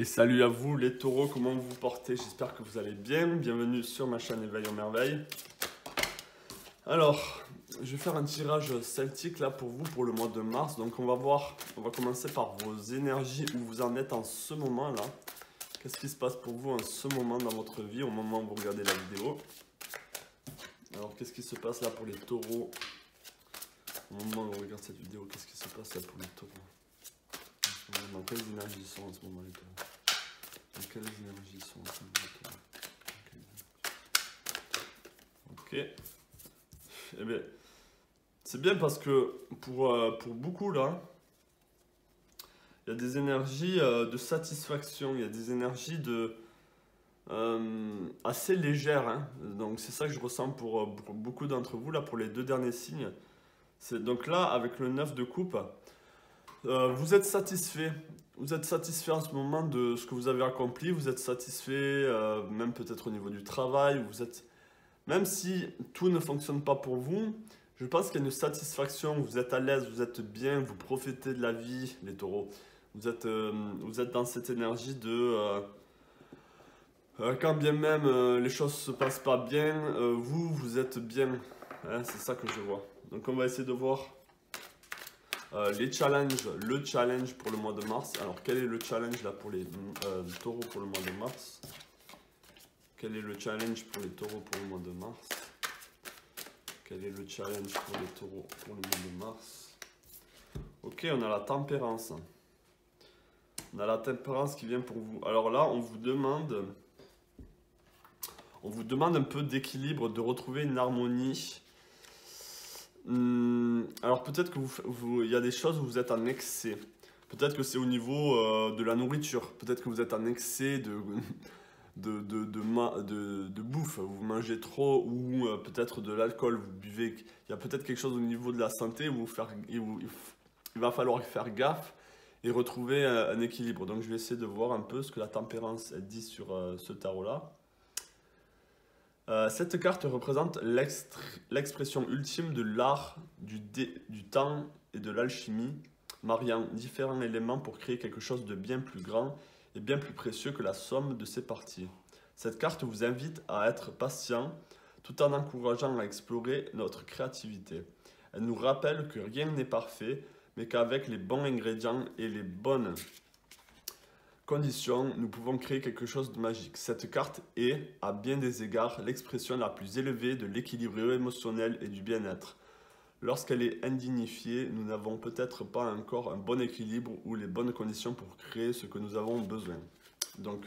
Et salut à vous les taureaux, comment vous vous portez? J'espère que vous allez bien. Bienvenue sur ma chaîne Éveil en Merveille. Alors, je vais faire un tirage celtique là pour vous pour le mois de mars. Donc on va voir, on va commencer par vos énergies, où vous en êtes en ce moment là. Qu'est-ce qui se passe pour vous en ce moment dans votre vie, au moment où vous regardez la vidéo? Alors qu'est-ce qui se passe là pour les taureaux? Au moment où on regarde cette vidéo, qu'est-ce qui se passe là pour les taureaux? Dans quelles énergies sont en ce moment les taureaux? Dans quelles énergies sont en ce moment les taureaux? Ok. Eh bien, c'est bien parce que pour beaucoup là, il y a des énergies de satisfaction, il y a des énergies assez légères, hein. Donc c'est ça que je ressens pour beaucoup d'entre vous là, pour les deux derniers signes. Donc là, avec le 9 de coupe, vous êtes satisfait. Vous êtes satisfait en ce moment de ce que vous avez accompli. Vous êtes satisfait, même peut-être au niveau du travail. Même si tout ne fonctionne pas pour vous, je pense qu'il y a une satisfaction. Vous êtes à l'aise, vous êtes bien, vous profitez de la vie, les taureaux. Vous êtes dans cette énergie de quand bien même les choses se passent pas bien, vous êtes bien. Hein, c'est ça que je vois. Donc on va essayer de voir les challenges, le challenge pour le mois de mars. Alors quel est le challenge là pour les taureaux pour le mois de mars? Quel est le challenge pour les taureaux pour le mois de mars? Quel est le challenge pour les taureaux pour le mois de mars? Ok, on a la tempérance. On a la tempérance qui vient pour vous. Alors là, on vous demande un peu d'équilibre, de retrouver une harmonie. Alors peut-être que il y a des choses où vous êtes en excès. Peut-être que c'est au niveau de la nourriture. Peut-être que vous êtes en excès de bouffe. Vous mangez trop ou peut-être de l'alcool, vous buvez. Il y a peut-être quelque chose au niveau de la santé où il va falloir faire gaffe et retrouver un équilibre. Donc je vais essayer de voir un peu ce que la tempérance dit sur ce tarot-là. Cette carte représente l'expression ultime de l'art, du temps et de l'alchimie, mariant différents éléments pour créer quelque chose de bien plus grand et bien plus précieux que la somme de ses parties. Cette carte vous invite à être patient tout en encourageant à explorer notre créativité. Elle nous rappelle que rien n'est parfait, mais qu'avec les bons ingrédients et les bonnes conditions, nous pouvons créer quelque chose de magique. Cette carte est, à bien des égards, l'expression la plus élevée de l'équilibre émotionnel et du bien-être. Lorsqu'elle est indignifiée, nous n'avons peut-être pas encore un bon équilibre ou les bonnes conditions pour créer ce que nous avons besoin. Donc,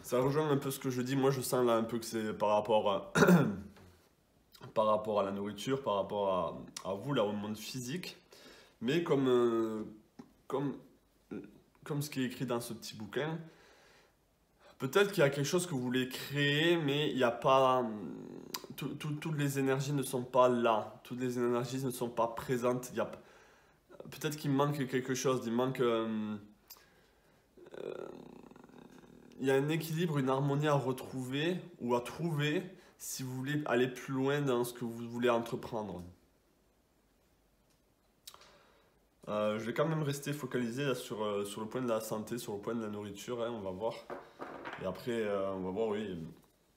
ça rejoint un peu ce que je dis. Moi, je sens là un peu que c'est par rapport à, par rapport à la nourriture, par rapport à vous, là, au monde physique. Mais comme ce qui est écrit dans ce petit bouquin, peut-être qu'il y a quelque chose que vous voulez créer, mais il n'y a pas. Toutes les énergies ne sont pas là. Toutes les énergies ne sont pas présentes. Peut-être qu'il manque quelque chose. Il y a un équilibre, une harmonie à retrouver ou à trouver si vous voulez aller plus loin dans ce que vous voulez entreprendre. Je vais quand même rester focalisé là, sur le point de la santé, sur le point de la nourriture, hein, on va voir. Et après, on va voir, oui,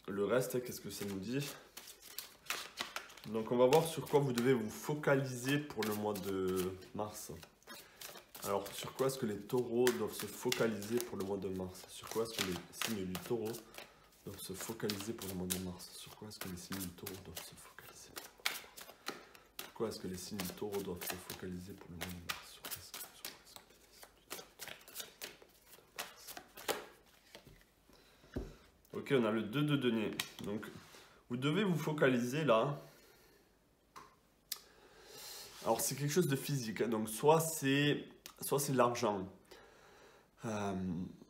le reste, qu'est-ce que ça nous dit. Donc on va voir sur quoi vous devez vous focaliser pour le mois de mars. Alors, sur quoi est-ce que les taureaux doivent se focaliser pour le mois de mars? Sur quoi est-ce que les signes du taureau doivent se focaliser pour le mois de mars? Sur quoi est-ce que les signes du taureau doivent se focaliser? Sur quoi est-ce que les signes du taureau doivent se focaliser pour le mois de mars? Ok, on a le 2 de denier. Donc, vous devez vous focaliser là. Alors, c'est quelque chose de physique, hein. Donc, soit c'est l'argent.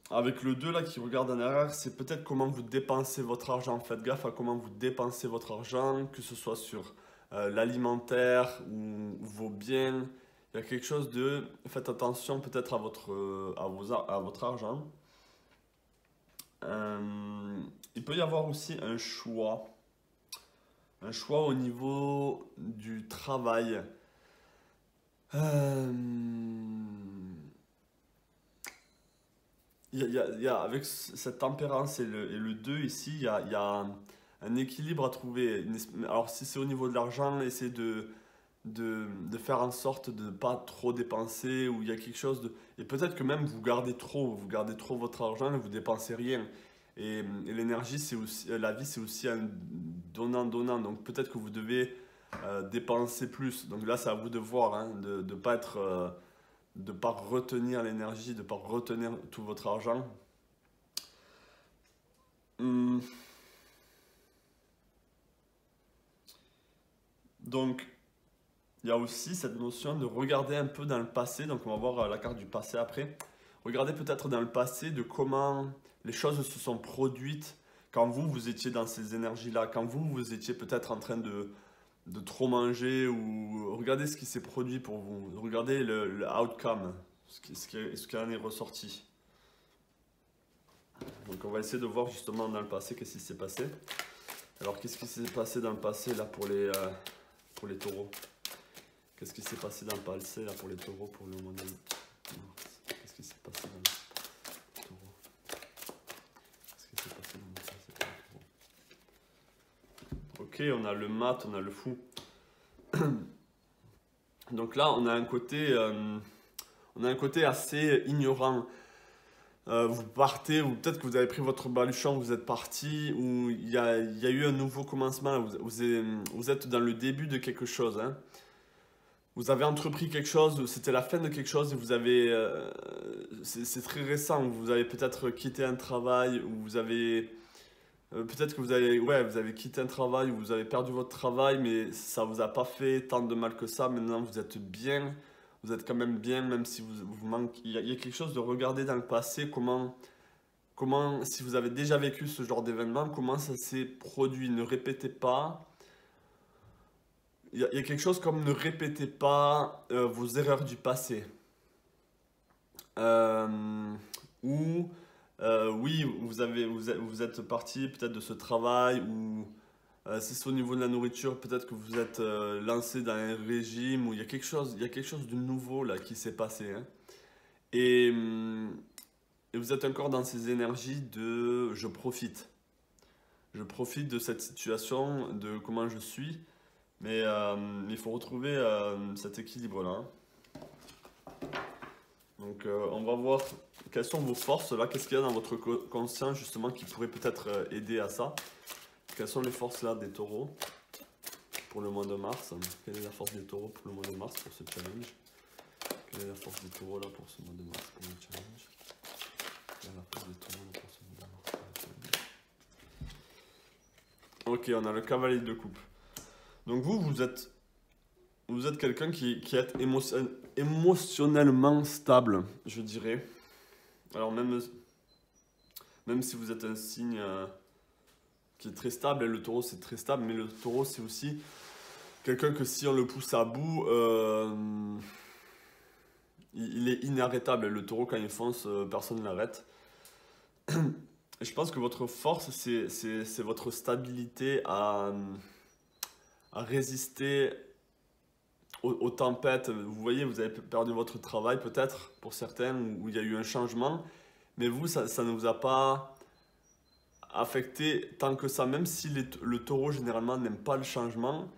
Avec le 2 là qui regarde en arrière, c'est peut-être comment vous dépensez votre argent. Faites gaffe à comment vous dépensez votre argent, que ce soit sur l'alimentaire ou vos biens. Il y a quelque chose de... Faites attention peut-être à votre argent. Il peut y avoir aussi un choix au niveau du travail. avec cette tempérance et le 2 ici, il y a un équilibre à trouver. Alors si c'est au niveau de l'argent, essayez de faire en sorte de ne pas trop dépenser, ou il y a quelque chose de... Et peut-être que même vous gardez trop votre argent et vous dépensez rien. Et l'énergie, c'est aussi, la vie, c'est aussi un donnant-donnant. Donc peut-être que vous devez dépenser plus. Donc là, c'est à vous de voir, hein, de pas être, de pas retenir l'énergie, de pas retenir tout votre argent. Hum, Donc, il y a aussi cette notion de regarder un peu dans le passé. Donc, on va voir la carte du passé après. Regardez peut-être dans le passé de comment les choses se sont produites quand vous étiez dans ces énergies-là, quand vous étiez peut-être en train de trop manger, ou regardez ce qui s'est produit pour vous. Regardez le outcome, ce qui en est ressorti. Donc, on va essayer de voir justement dans le passé qu'est-ce qui s'est passé. Alors, qu'est-ce qui s'est passé dans le passé là pour les taureaux? Qu'est-ce qui s'est passé dans le passé là pour les taureaux pour le mois de mars? Qu'est-ce qui s'est passé dans le taureau? Qu'est-ce qui s'est passé dans le passé pour les taureaux? Ok, on a le mat, on a le fou. Donc là, on a un côté assez ignorant. Vous partez, ou peut-être que vous avez pris votre baluchon, vous êtes parti, ou il y a eu un nouveau commencement, vous êtes dans le début de quelque chose, hein. Vous avez entrepris quelque chose, c'était la fin de quelque chose, et vous avez, c'est très récent, vous avez peut-être quitté un travail, ou vous avez, peut-être que vous avez quitté un travail, ou vous avez perdu votre travail, mais ça vous a pas fait tant de mal que ça, maintenant vous êtes bien. Vous êtes quand même bien, même si vous manquez. Il y a quelque chose de regarder dans le passé, si vous avez déjà vécu ce genre d'événement, comment ça s'est produit. Ne répétez pas. Il y a quelque chose comme ne répétez pas vos erreurs du passé. Euh, ou, oui, vous êtes parti peut-être de ce travail, ou si c'est au niveau de la nourriture, peut-être que vous êtes lancé dans un régime, où il y a quelque chose de nouveau là qui s'est passé, hein. Et, et vous êtes encore dans ces énergies de je profite. Je profite de cette situation, de comment je suis, mais il faut retrouver cet équilibre-là, hein. Donc on va voir quelles sont vos forces là, qu'est-ce qu'il y a dans votre conscience justement qui pourrait peut-être aider à ça. Quelles sont les forces là des taureaux pour le mois de mars? Quelle est la force des taureaux pour le mois de mars pour ce challenge? Quelle est la force des taureaux là pour ce mois de mars pour le challenge? Quelle est la force des taureaux là pour ce mois de mars pour le challenge? Ok, on a le cavalier de coupe. Donc vous êtes quelqu'un qui est émotionnellement stable, je dirais. Alors même si vous êtes un signe qui est très stable, et le taureau c'est très stable, mais le taureau c'est aussi quelqu'un que si on le pousse à bout, il est inarrêtable. Et le taureau quand il fonce, personne ne l'arrête. Et je pense que votre force c'est votre stabilité à résister aux tempêtes. Vous voyez, vous avez perdu votre travail peut-être pour certains, où il y a eu un changement, mais vous ça ne vous a pas affecté tant que ça, même si le taureau généralement n'aime pas le changement.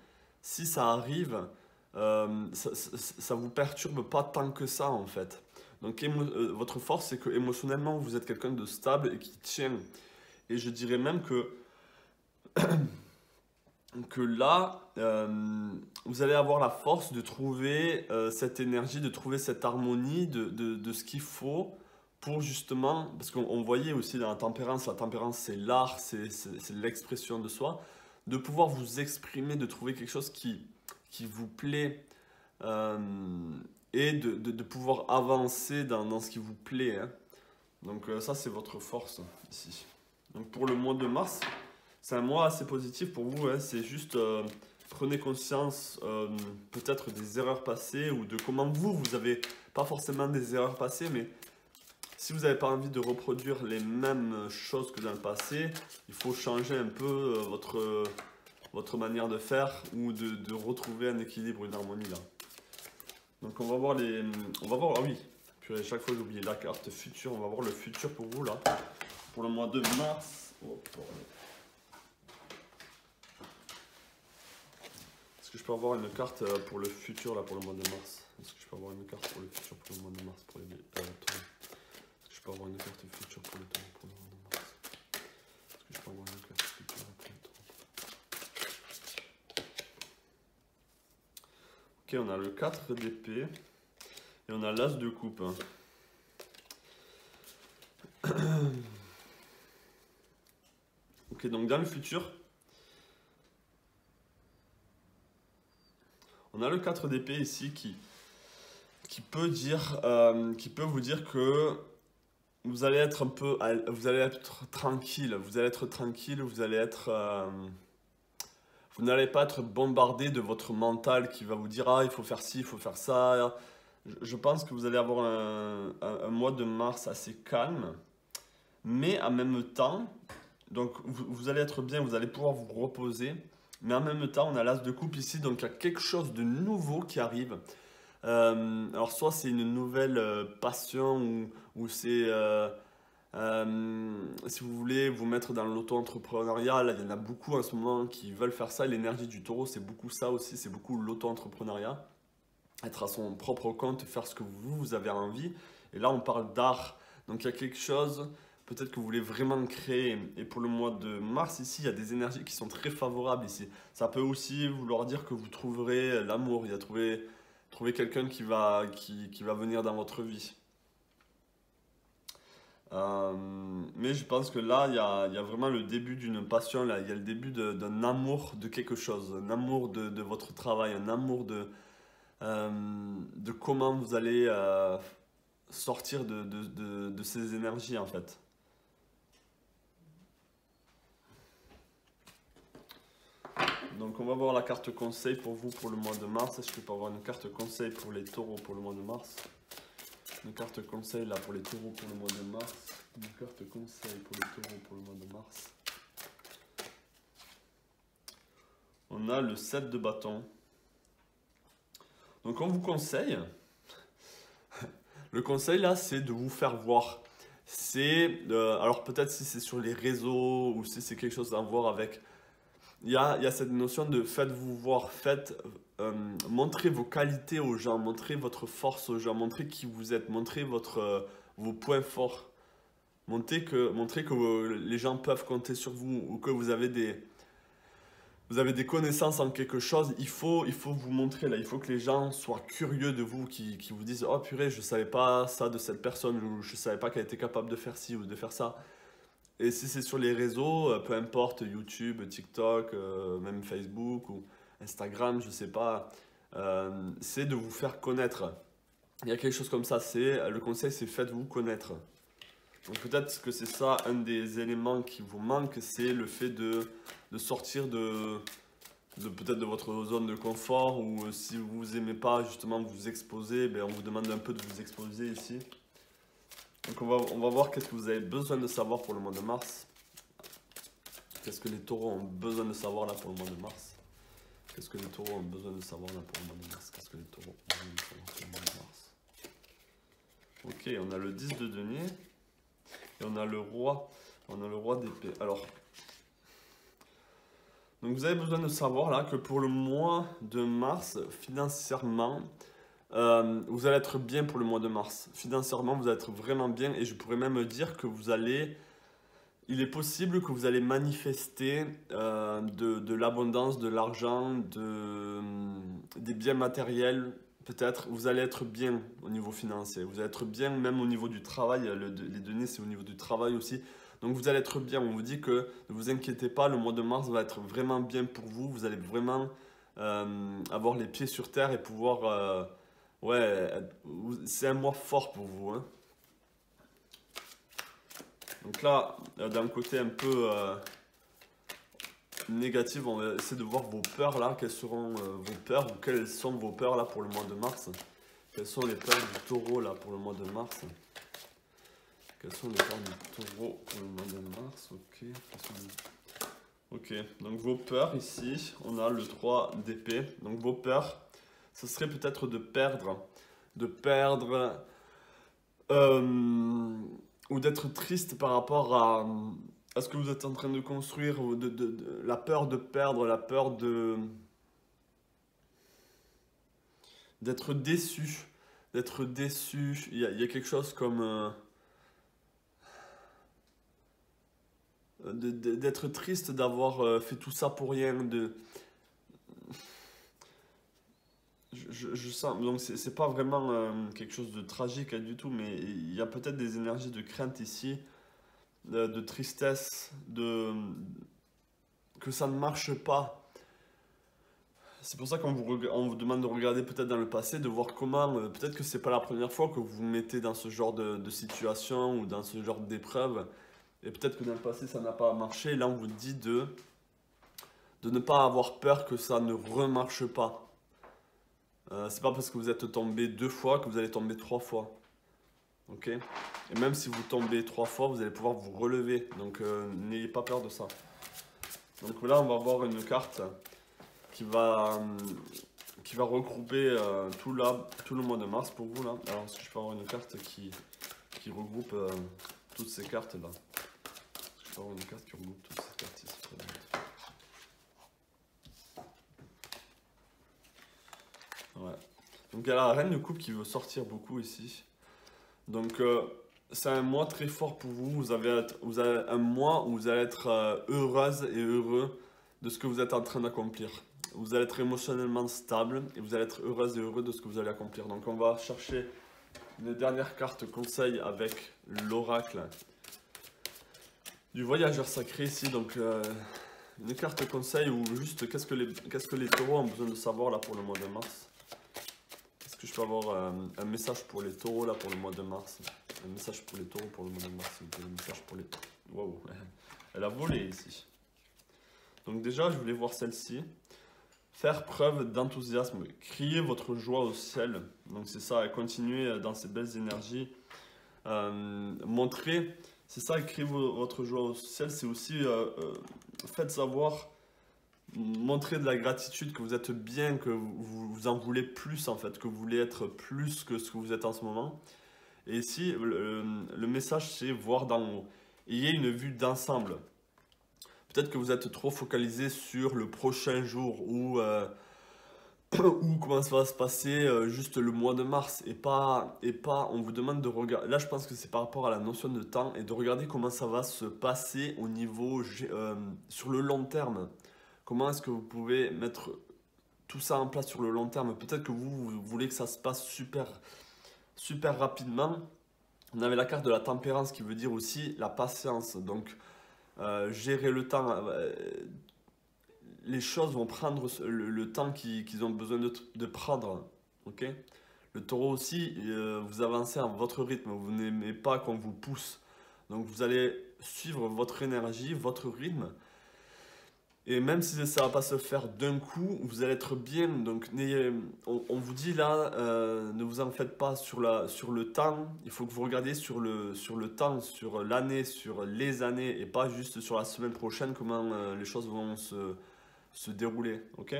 Si ça arrive, ça vous perturbe pas tant que ça en fait. Donc votre force c'est que émotionnellement vous êtes quelqu'un de stable et qui tient. Et je dirais même que là, vous allez avoir la force de trouver cette énergie, de trouver cette harmonie de ce qu'il faut pour justement, parce qu'on voyait aussi dans la tempérance c'est l'art, c'est l'expression de soi, de pouvoir vous exprimer, de trouver quelque chose qui vous plaît, et de pouvoir avancer dans ce qui vous plaît, hein. Donc ça c'est votre force ici. Donc pour le mois de mars, c'est un mois assez positif pour vous, hein. C'est juste prenez conscience peut-être des erreurs passées, ou de comment vous avez pas forcément des erreurs passées, mais si vous n'avez pas envie de reproduire les mêmes choses que dans le passé, il faut changer un peu votre manière de faire, ou de retrouver un équilibre, une harmonie là. Donc on va voir ah oui, Puis à chaque fois, j'ai oublié la carte future. On va voir le futur pour vous, là. Pour le mois de mars. Oh, est-ce que je peux avoir une carte pour le futur, là, pour le mois de mars? Est-ce que je peux avoir une carte pour le futur pour le mois de mars pour les taureaux? Est-ce que je peux avoir une carte future pour les taureaux pour le mois de mars? Est-ce que je peux avoir une carte future pour les taureaux? Ok, on a le 4 d'épée et on a l'as de coupe. Ok, donc dans le futur, on a le 4 d'épée ici qui peut vous dire que vous allez être vous allez être tranquille, vous n'allez pas être bombardé de votre mental qui va vous dire ah il faut faire ci, il faut faire ça. Je pense que vous allez avoir un mois de mars assez calme, mais en même temps, donc vous allez être bien, vous allez pouvoir vous reposer, mais en même temps on a l'as de coupe ici, donc il y a quelque chose de nouveau qui arrive. Alors soit c'est une nouvelle passion ou c'est si vous voulez vous mettre dans l'auto-entrepreneuriat, il y en a beaucoup en ce moment qui veulent faire ça. L'énergie du taureau, c'est beaucoup ça aussi, c'est beaucoup l'auto-entrepreneuriat. Être à son propre compte, faire ce que vous avez envie. Et là, on parle d'art. Donc il y a quelque chose, peut-être que vous voulez vraiment créer. Et pour le mois de mars, ici, il y a des énergies qui sont très favorables ici. Ça peut aussi vouloir dire que vous trouverez l'amour. Il y a trouver quelqu'un qui va venir dans votre vie. Mais je pense que là, il y a vraiment le début d'une passion, là. Il y a le début d'un amour de quelque chose, un amour de votre travail, un amour de comment vous allez sortir de ces énergies en fait. Donc on va voir la carte conseil pour vous pour le mois de mars. Est-ce que je peux avoir une carte conseil pour les taureaux pour le mois de mars? Une carte conseil là pour les taureaux pour le mois de mars. Une carte conseil pour les taureaux pour le mois de mars. On a le 7 de bâton. Donc on vous conseille, le conseil là c'est de vous faire voir. Alors peut-être si c'est sur les réseaux ou si c'est quelque chose à voir avec... Il y a cette notion de faites-vous voir, montrez vos qualités aux gens, montrez votre force aux gens, montrez qui vous êtes, montrez vos points forts. Montrez que les gens peuvent compter sur vous ou que vous avez des connaissannes en quelque chose. Il faut vous montrer là, il faut que les gens soient curieux de vous, qui vous disent oh purée, je ne savais pas ça de cette personne, ou je ne savais pas qu'elle était capable de faire ci ou de faire ça. Et si c'est sur les réseaux, peu importe, YouTube, TikTok, même Facebook ou Instagram, je ne sais pas, c'est de vous faire connaître. Il y a quelque chose comme ça, le conseil c'est faites-vous connaître. Donc peut-être que c'est ça un des éléments qui vous manque, c'est le fait de sortir peut-être de votre zone de confort, ou si vous n'aimez pas justement vous exposer, on vous demande un peu de vous exposer ici. Donc on va voir qu'est-ce que vous avez besoin de savoir pour le mois de mars. Qu'est-ce que les taureaux ont besoin de savoir là pour le mois de mars? Qu'est-ce que les taureaux ont besoin de savoir là pour le mois de mars? Qu'est-ce que les taureaux ont besoin de savoir pour le mois de mars? Ok, on a le 10 de denier. Et on a le roi d'épée. Alors, donc vous avez besoin de savoir là que pour le mois de mars, financièrement, vous allez être bien pour le mois de mars. Financièrement, vous allez être vraiment bien, et je pourrais même dire que il est possible que vous allez manifester de l'abondance, de l'argent, des biens matériels. Peut-être vous allez être bien au niveau financier, vous allez être bien même au niveau du travail, les données c'est au niveau du travail aussi. Donc vous allez être bien, on vous dit que ne vous inquiétez pas, le mois de mars va être vraiment bien pour vous, vous allez vraiment avoir les pieds sur terre et pouvoir... c'est un mois fort pour vous. Hein. Donc là, d'un côté un peu... négative, on va essayer de voir vos peurs là, quelles seront vos peurs, ou quelles sont vos peurs là pour le mois de mars. Quelles sont les peurs du taureau là pour le mois de mars? Quelles sont les peurs du taureau pour le mois de mars? Ok, donc vos peurs ici, on a le 3 d'épée. Donc vos peurs, ce serait peut-être de perdre Euh, ou d'être triste par rapport à ce que vous êtes en train de construire, ou la peur de perdre, la peur d'être déçu. D'être déçu. Il y a quelque chose comme d'être triste d'avoir fait tout ça pour rien. Je sens, donc c'est pas vraiment quelque chose de tragique du tout, mais il y a peut-être des énergies de crainte ici, de tristesse, que ça ne marche pas. C'est pour ça on vous demande de regarder peut-être dans le passé, de voir comment, peut-être que c'est pas la première fois que vous vous mettez dans ce genre de situation ou dans ce genre d'épreuve, et peut-être que dans le passé ça n'a pas marché, et là on vous dit de ne pas avoir peur que ça ne remarche pas. C'est pas parce que vous êtes tombé 2 fois que vous allez tomber 3 fois. Ok? Et même si vous tombez 3 fois, vous allez pouvoir vous relever. Donc n'ayez pas peur de ça. Donc là, on va voir une carte qui va, qui va regrouper tout le mois de mars pour vous là. Alors, est-ce que je peux avoir une carte qui regroupe toutes ces cartes là? Est-ce que je peux avoir une carte qui regroupe toutes ces cartes ici? Très bien. Ouais. Donc il y a la reine de coupe qui veut sortir beaucoup ici. Donc c'est un mois très fort pour vous. Vous avez un mois où vous allez être heureuse et heureux de ce que vous êtes en train d'accomplir. Vous allez être émotionnellement stable et vous allez être heureuse et heureux de ce que vous allez accomplir. Donc on va chercher une dernière carte conseil avec l'oracle du voyageur sacré ici. Donc une carte conseil ou juste qu'est-ce que les taureaux ont besoin de savoir là pour le mois de mars. Est-ce que je peux avoir un message pour les taureaux là pour le mois de mars? Un message pour les taureaux pour le mois de mars, s'il vous plaît. Un message pour les... Wow, elle a volé ici. Donc déjà, je voulais voir celle-ci. Faire preuve d'enthousiasme. Crier votre joie au ciel. Donc c'est ça, continuer dans ces belles énergies. Montrer, c'est ça, crier votre joie au ciel. C'est aussi, faites savoir, montrer de la gratitude, que vous êtes bien, que vous en voulez plus en fait, que vous voulez être plus que ce que vous êtes en ce moment. Et ici, le message, c'est voir d'en haut. Ayez une vue d'ensemble. Peut-être que vous êtes trop focalisé sur le prochain jour ou comment ça va se passer juste le mois de mars et pas on vous demande de regarder. Là, je pense que c'est par rapport à la notion de temps et de regarder comment ça va se passer au niveau sur le long terme. Comment est-ce que vous pouvez mettre tout ça en place sur le long terme? Peut-être que vous voulez que ça se passe super super rapidement. On avait la carte de la tempérance qui veut dire aussi la patience. Donc, gérer le temps. Les choses vont prendre le temps qu'ils ont besoin de prendre. Ok? Le taureau aussi, vous avancez à votre rythme. Vous n'aimez pas qu'on vous pousse. Donc, vous allez suivre votre énergie, votre rythme. Et même si ça ne va pas se faire d'un coup, vous allez être bien. Donc, on vous dit là, ne vous en faites pas sur le temps. Il faut que vous regardiez sur le temps, sur l'année, sur les années, et pas juste sur la semaine prochaine, comment les choses vont se dérouler. Ok?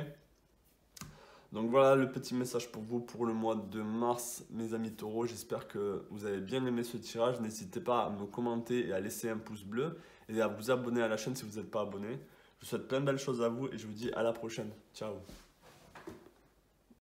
Donc voilà le petit message pour vous pour le mois de mars, mes amis taureaux. J'espère que vous avez bien aimé ce tirage. N'hésitez pas à me commenter et à laisser un pouce bleu et à vous abonner à la chaîne si vous n'êtes pas abonné. Je vous souhaite plein de belles choses à vous et je vous dis à la prochaine. Ciao.